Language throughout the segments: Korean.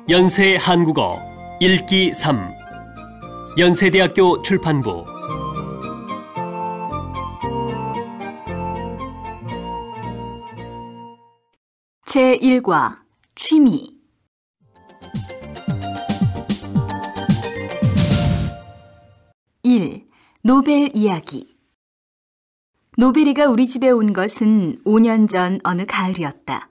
연세 한국어 읽기 3 연세대학교 출판부 제1과 취미 1. 노벨 이야기. 노벨이가 우리 집에 온 것은 5년 전 어느 가을이었다.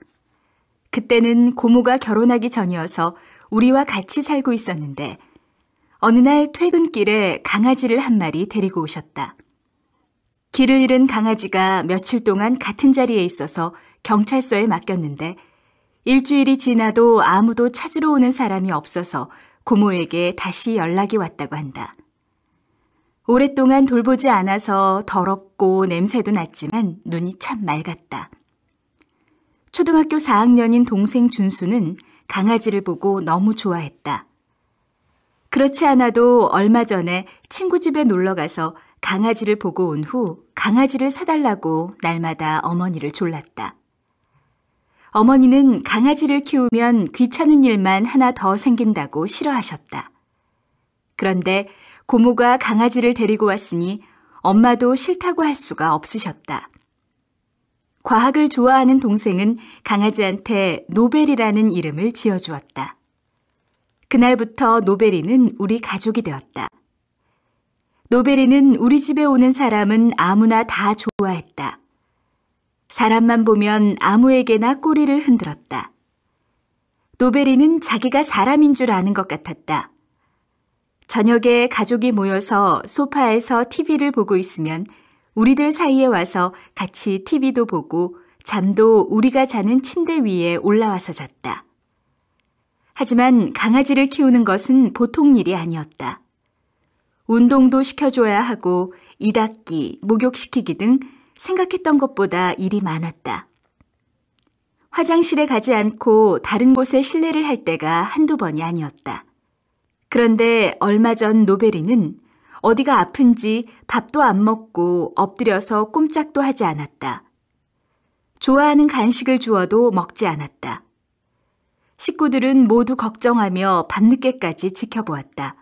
그때는 고모가 결혼하기 전이어서 우리와 같이 살고 있었는데 어느 날 퇴근길에 강아지를 한 마리 데리고 오셨다. 길을 잃은 강아지가 며칠 동안 같은 자리에 있어서 경찰서에 맡겼는데 일주일이 지나도 아무도 찾으러 오는 사람이 없어서 고모에게 다시 연락이 왔다고 한다. 오랫동안 돌보지 않아서 더럽고 냄새도 났지만 눈이 참 맑았다. 초등학교 4학년인 동생 준수는 강아지를 보고 너무 좋아했다. 그렇지 않아도 얼마 전에 친구 집에 놀러가서 강아지를 보고 온 후 강아지를 사달라고 날마다 어머니를 졸랐다. 어머니는 강아지를 키우면 귀찮은 일만 하나 더 생긴다고 싫어하셨다. 그런데 고모가 강아지를 데리고 왔으니 엄마도 싫다고 할 수가 없으셨다. 과학을 좋아하는 동생은 강아지한테 노벨이라는 이름을 지어주었다. 그날부터 노벨이는 우리 가족이 되었다. 노벨이는 우리 집에 오는 사람은 아무나 다 좋아했다. 사람만 보면 아무에게나 꼬리를 흔들었다. 노벨이는 자기가 사람인 줄 아는 것 같았다. 저녁에 가족이 모여서 소파에서 TV를 보고 있으면 우리들 사이에 와서 같이 TV도 보고 잠도 우리가 자는 침대 위에 올라와서 잤다. 하지만 강아지를 키우는 것은 보통 일이 아니었다. 운동도 시켜줘야 하고 이 닦기, 목욕시키기 등 생각했던 것보다 일이 많았다. 화장실에 가지 않고 다른 곳에 실내를 할 때가 한두 번이 아니었다. 그런데 얼마 전 노벨이는 어디가 아픈지 밥도 안 먹고 엎드려서 꼼짝도 하지 않았다. 좋아하는 간식을 주어도 먹지 않았다. 식구들은 모두 걱정하며 밤늦게까지 지켜보았다.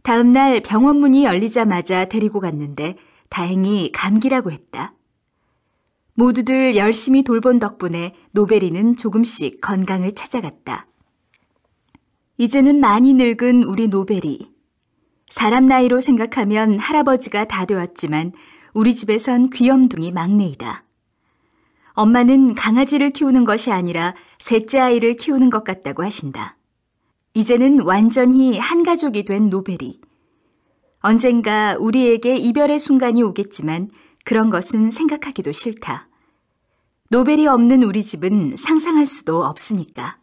다음 날 병원 문이 열리자마자 데리고 갔는데 다행히 감기라고 했다. 모두들 열심히 돌본 덕분에 노벨이는 조금씩 건강을 찾아갔다. 이제는 많이 늙은 우리 노벨이. 사람 나이로 생각하면 할아버지가 다 되었지만 우리 집에선 귀염둥이 막내이다. 엄마는 강아지를 키우는 것이 아니라 셋째 아이를 키우는 것 같다고 하신다. 이제는 완전히 한 가족이 된 노벨이. 언젠가 우리에게 이별의 순간이 오겠지만 그런 것은 생각하기도 싫다. 노벨이 없는 우리 집은 상상할 수도 없으니까.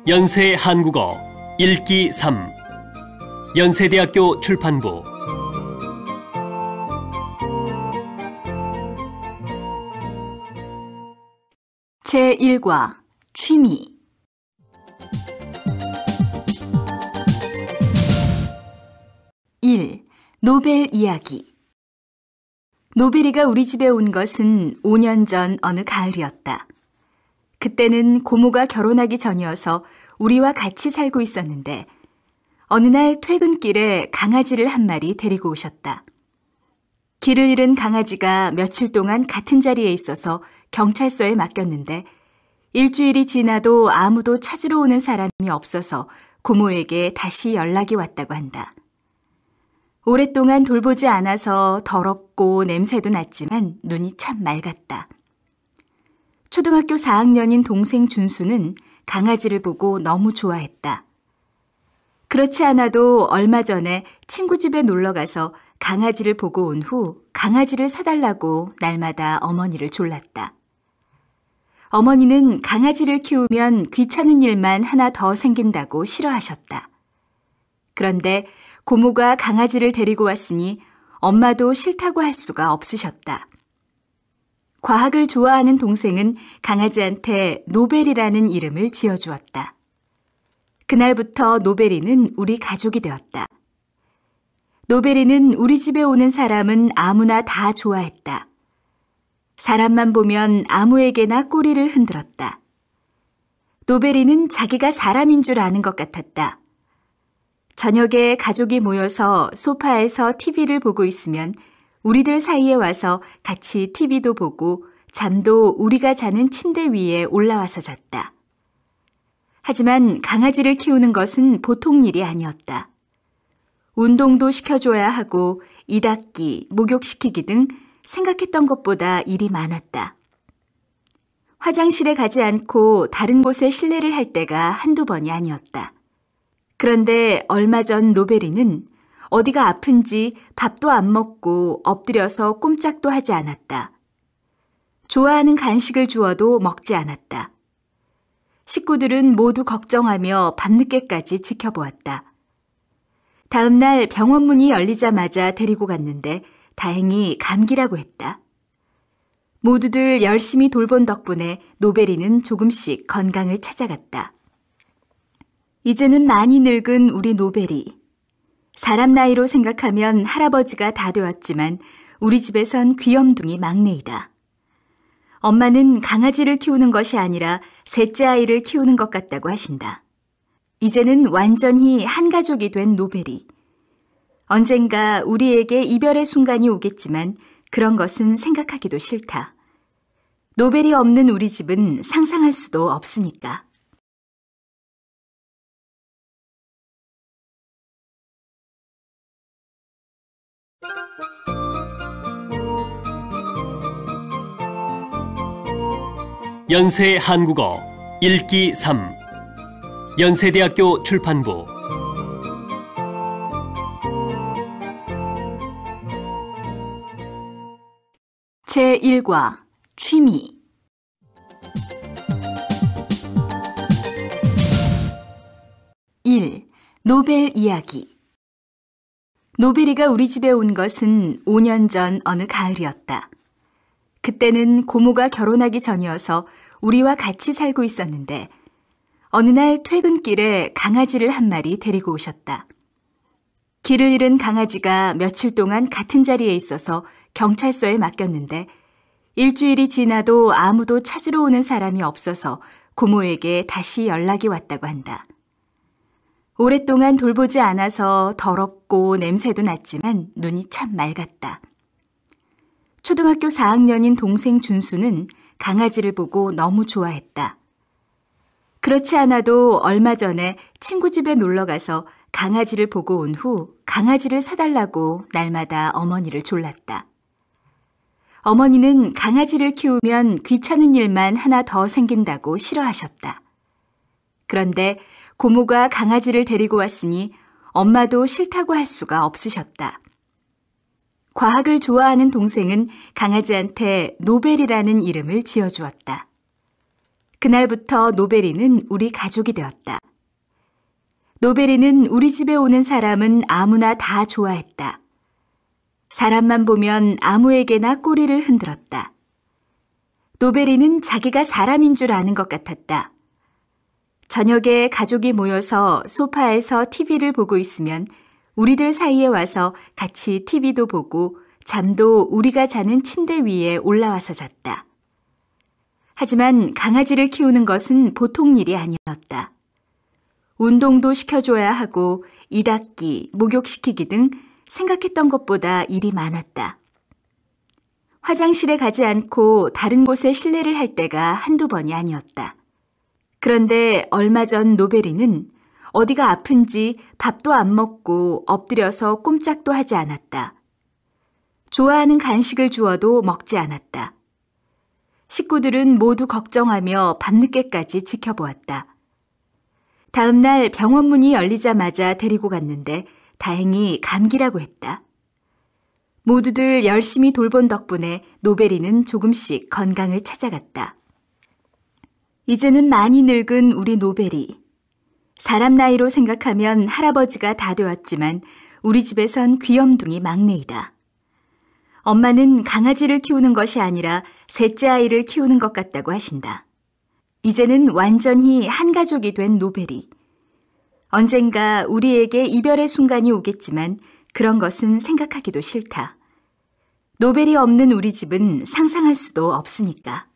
연세 한국어 읽기 3 연세대학교 출판부 제1과 취미 1. 노벨 이야기. 노벨이가 우리 집에 온 것은 5년 전 어느 가을이었다. 그때는 고모가 결혼하기 전이어서 우리와 같이 살고 있었는데 어느 날 퇴근길에 강아지를 한 마리 데리고 오셨다. 길을 잃은 강아지가 며칠 동안 같은 자리에 있어서 경찰서에 맡겼는데 일주일이 지나도 아무도 찾으러 오는 사람이 없어서 고모에게 다시 연락이 왔다고 한다. 오랫동안 돌보지 않아서 더럽고 냄새도 났지만 눈이 참 맑았다. 초등학교 4학년인 동생 준수는 강아지를 보고 너무 좋아했다. 그렇지 않아도 얼마 전에 친구 집에 놀러가서 강아지를 보고 온 후 강아지를 사달라고 날마다 어머니를 졸랐다. 어머니는 강아지를 키우면 귀찮은 일만 하나 더 생긴다고 싫어하셨다. 그런데 고모가 강아지를 데리고 왔으니 엄마도 싫다고 할 수가 없으셨다. 과학을 좋아하는 동생은 강아지한테 노벨이라는 이름을 지어주었다. 그날부터 노벨이는 우리 가족이 되었다. 노벨이는 우리 집에 오는 사람은 아무나 다 좋아했다. 사람만 보면 아무에게나 꼬리를 흔들었다. 노벨이는 자기가 사람인 줄 아는 것 같았다. 저녁에 가족이 모여서 소파에서 TV를 보고 있으면 우리들 사이에 와서 같이 TV도 보고 잠도 우리가 자는 침대 위에 올라와서 잤다. 하지만 강아지를 키우는 것은 보통 일이 아니었다. 운동도 시켜줘야 하고 이 닦기, 목욕시키기 등 생각했던 것보다 일이 많았다. 화장실에 가지 않고 다른 곳에 실내를 할 때가 한두 번이 아니었다. 그런데 얼마 전 노벨이는 어디가 아픈지 밥도 안 먹고 엎드려서 꼼짝도 하지 않았다. 좋아하는 간식을 주어도 먹지 않았다. 식구들은 모두 걱정하며 밤늦게까지 지켜보았다. 다음 날 병원 문이 열리자마자 데리고 갔는데 다행히 감기라고 했다. 모두들 열심히 돌본 덕분에 노벨이는 조금씩 건강을 찾아갔다. 이제는 많이 늙은 우리 노벨이. 사람 나이로 생각하면 할아버지가 다 되었지만 우리 집에선 귀염둥이 막내이다. 엄마는 강아지를 키우는 것이 아니라 셋째 아이를 키우는 것 같다고 하신다. 이제는 완전히 한 가족이 된 노벨이. 언젠가 우리에게 이별의 순간이 오겠지만 그런 것은 생각하기도 싫다. 노벨이 없는 우리 집은 상상할 수도 없으니까. 연세 한국어 읽기 3 연세대학교 출판부 제1과 취미 1. 노벨 이야기. 노벨이가 우리 집에 온 것은 5년 전 어느 가을이었다. 그때는 고모가 결혼하기 전이어서 우리와 같이 살고 있었는데 어느 날 퇴근길에 강아지를 한 마리 데리고 오셨다. 길을 잃은 강아지가 며칠 동안 같은 자리에 있어서 경찰서에 맡겼는데 일주일이 지나도 아무도 찾으러 오는 사람이 없어서 고모에게 다시 연락이 왔다고 한다. 오랫동안 돌보지 않아서 더럽고 냄새도 났지만 눈이 참 맑았다. 초등학교 4학년인 동생 준수는 강아지를 보고 너무 좋아했다. 그렇지 않아도 얼마 전에 친구 집에 놀러 가서 강아지를 보고 온 후 강아지를 사달라고 날마다 어머니를 졸랐다. 어머니는 강아지를 키우면 귀찮은 일만 하나 더 생긴다고 싫어하셨다. 그런데 고모가 강아지를 데리고 왔으니 엄마도 싫다고 할 수가 없으셨다. 과학을 좋아하는 동생은 강아지한테 노벨이라는 이름을 지어주었다. 그날부터 노벨이는 우리 가족이 되었다. 노벨이는 우리 집에 오는 사람은 아무나 다 좋아했다. 사람만 보면 아무에게나 꼬리를 흔들었다. 노벨이는 자기가 사람인 줄 아는 것 같았다. 저녁에 가족이 모여서 소파에서 TV를 보고 있으면 우리들 사이에 와서 같이 TV도 보고 잠도 우리가 자는 침대 위에 올라와서 잤다. 하지만 강아지를 키우는 것은 보통 일이 아니었다. 운동도 시켜줘야 하고 이 닦기, 목욕시키기 등 생각했던 것보다 일이 많았다. 화장실에 가지 않고 다른 곳에 실내를 할 때가 한두 번이 아니었다. 그런데 얼마 전 노벨이는 어디가 아픈지 밥도 안 먹고 엎드려서 꼼짝도 하지 않았다. 좋아하는 간식을 주어도 먹지 않았다. 식구들은 모두 걱정하며 밤늦게까지 지켜보았다. 다음 날 병원 문이 열리자마자 데리고 갔는데 다행히 감기라고 했다. 모두들 열심히 돌본 덕분에 노벨이는 조금씩 건강을 찾아갔다. 이제는 많이 늙은 우리 노벨이. 사람 나이로 생각하면 할아버지가 다 되었지만 우리 집에선 귀염둥이 막내이다. 엄마는 강아지를 키우는 것이 아니라 셋째 아이를 키우는 것 같다고 하신다. 이제는 완전히 한 가족이 된 노벨이. 언젠가 우리에게 이별의 순간이 오겠지만 그런 것은 생각하기도 싫다. 노벨이 없는 우리 집은 상상할 수도 없으니까.